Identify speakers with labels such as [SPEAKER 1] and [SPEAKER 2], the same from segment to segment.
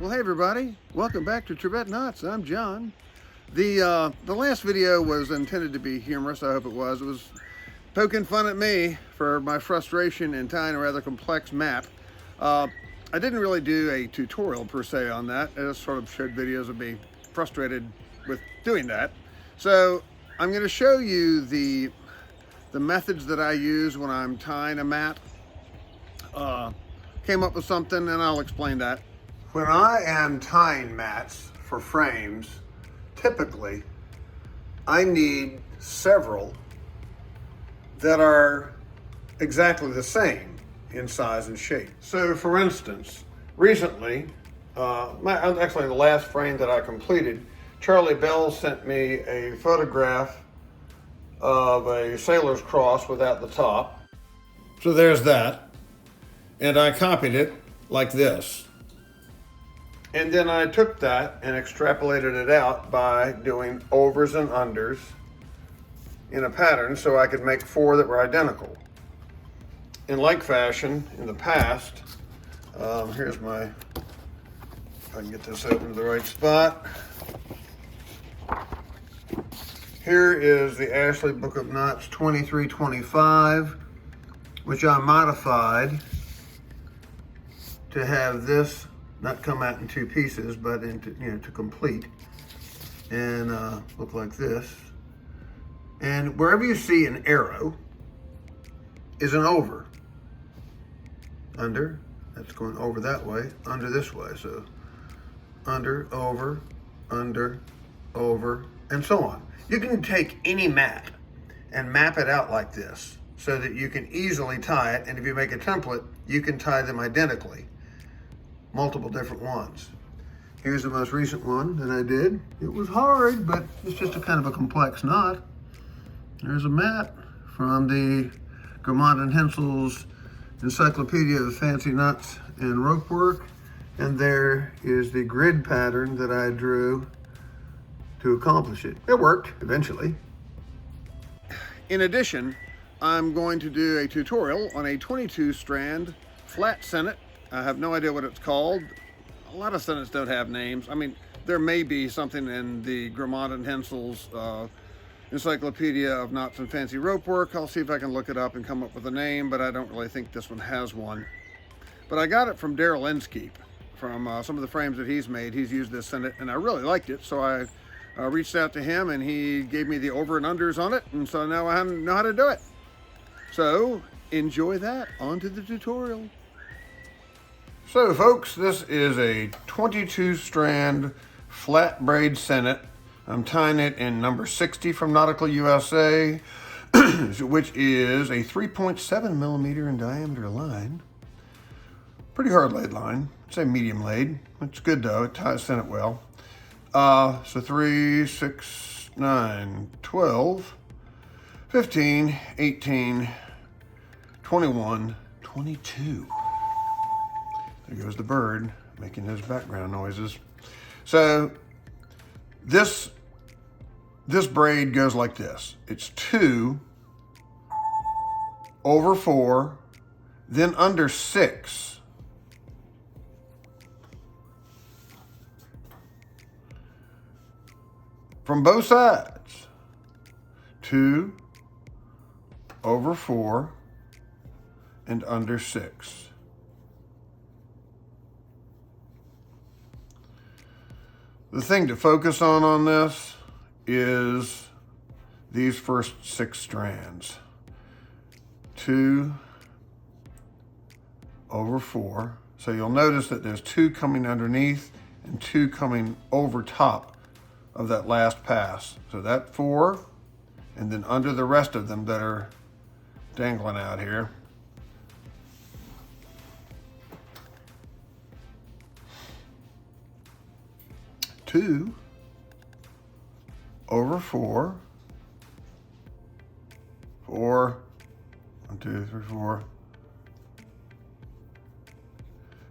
[SPEAKER 1] Well, hey everybody, welcome back to Trevette Knots. I'm John. The last video was intended to be humorous. I hope it was. It was poking fun at me for my frustration in tying a rather complex map. I didn't really do a tutorial per se on that. I just sort of showed videos of me frustrated with doing that. So I'm going to show you the methods that I use when I'm tying a mat. Came up with something and I'll explain that. When I am tying mats for frames, typically I need several that are exactly the same in size and shape. So for instance, recently, actually the last frame that I completed, Charlie Bell sent me a photograph of a sailor's cross without the top. So there's that. And I copied it like this. And then I took that and extrapolated it out by doing overs and unders in a pattern so I could make 4 that were identical. In like fashion, in the past, here's my, if I can get this open to the right spot. Here is the Ashley Book of Knots 2325, which I modified to have this not come out in 2 pieces, but into, to complete and look like this. And wherever you see an arrow is an over. Under, that's going over that way, under this way. So under, over, and so on. You can take any mat and map it out like this so that you can easily tie it. And if you make a template, you can tie them identically. Multiple different ones. Here's the most recent one that I did. It was hard, but it's just a kind of a complex knot. There's a mat from the Grammont and Hensel's Encyclopedia of Fancy Knots and Rope Work. And there is the grid pattern that I drew to accomplish it. It worked eventually. In addition, I'm going to do a tutorial on a 22 strand flat sennit. I have no idea what it's called. A lot of sennits don't have names. I mean, there may be something in the Grammont and Hensel's Encyclopedia of Knots and Fancy Rope Work. I'll see if I can look it up and come up with a name, but I don't really think this one has one. But I got it from Daryl Inskeep. From some of the frames that he's made, he's used this sennit, and I really liked it, so I reached out to him, and he gave me the over and unders on it, and so now I know how to do it. So, enjoy that. On to the tutorial. So folks, this is a 22 strand flat braid sennit. I'm tying it in number 60 from Nautical USA, which is a 3.7 millimeter in diameter line. Pretty hard laid line, I'd say medium laid. It's good though, it ties sennit well. So 3, 6, 9, 12, 15, 18, 21, 22. There goes the bird making those background noises. So this braid goes like this. It's 2 over 4, then under 6. From both sides. 2 over 4 and under 6. The thing to focus on this is these first 6 strands. 2 over 4. So you'll notice that there's 2 coming underneath and 2 coming over top of that last pass. So that 4, and then under the rest of them that are dangling out here. Two over 4, 4, 1, 2, 3, 4,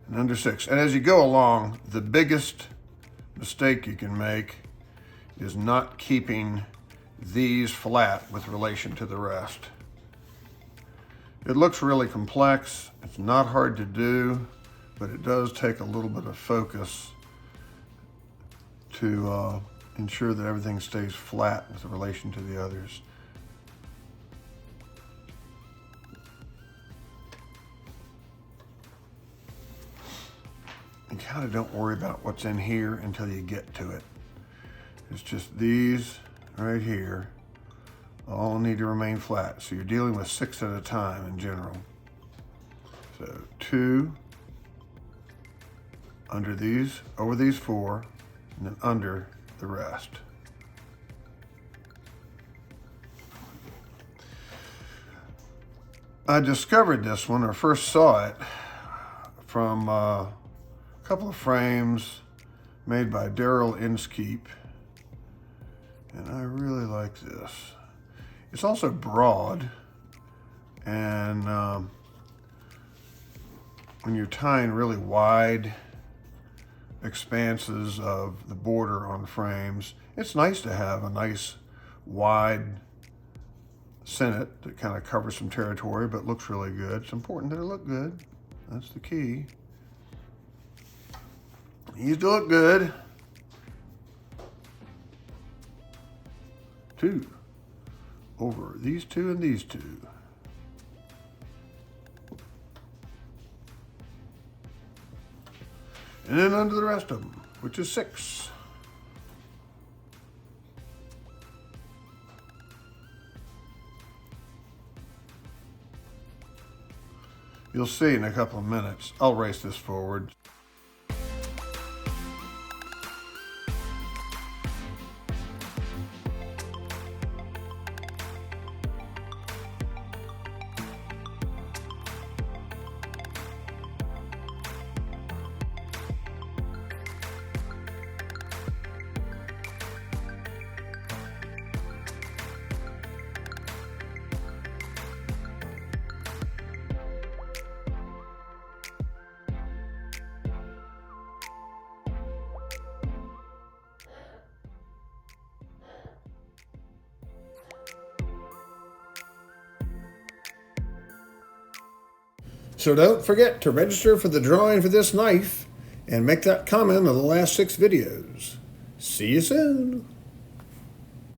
[SPEAKER 1] and under 6. And as you go along, the biggest mistake you can make is not keeping these flat with relation to the rest. It looks really complex. It's not hard to do, but it does take a little bit of focus to ensure that everything stays flat with relation to the others. You kind of don't worry about what's in here until you get to it. It's just these right here all need to remain flat. So you're dealing with 6 at a time in general. So 2 under these, over these 4, and then under the rest. I discovered this one, or first saw it, from a couple of frames made by Daryl Inskeep, and I really like this. It's also broad, and when you're tying really wide expanses of the border on frames, it's nice to have a nice wide Sennit that kind of covers some territory but looks really good. It's important that it look good. That's the key. It needs to look good. 2 over these 2 and these 2. And then under the rest of them, which is 6. You'll see in a couple of minutes. I'll race this forward. So don't forget to register for the drawing for this knife and make that comment on the last 6 videos. See you soon.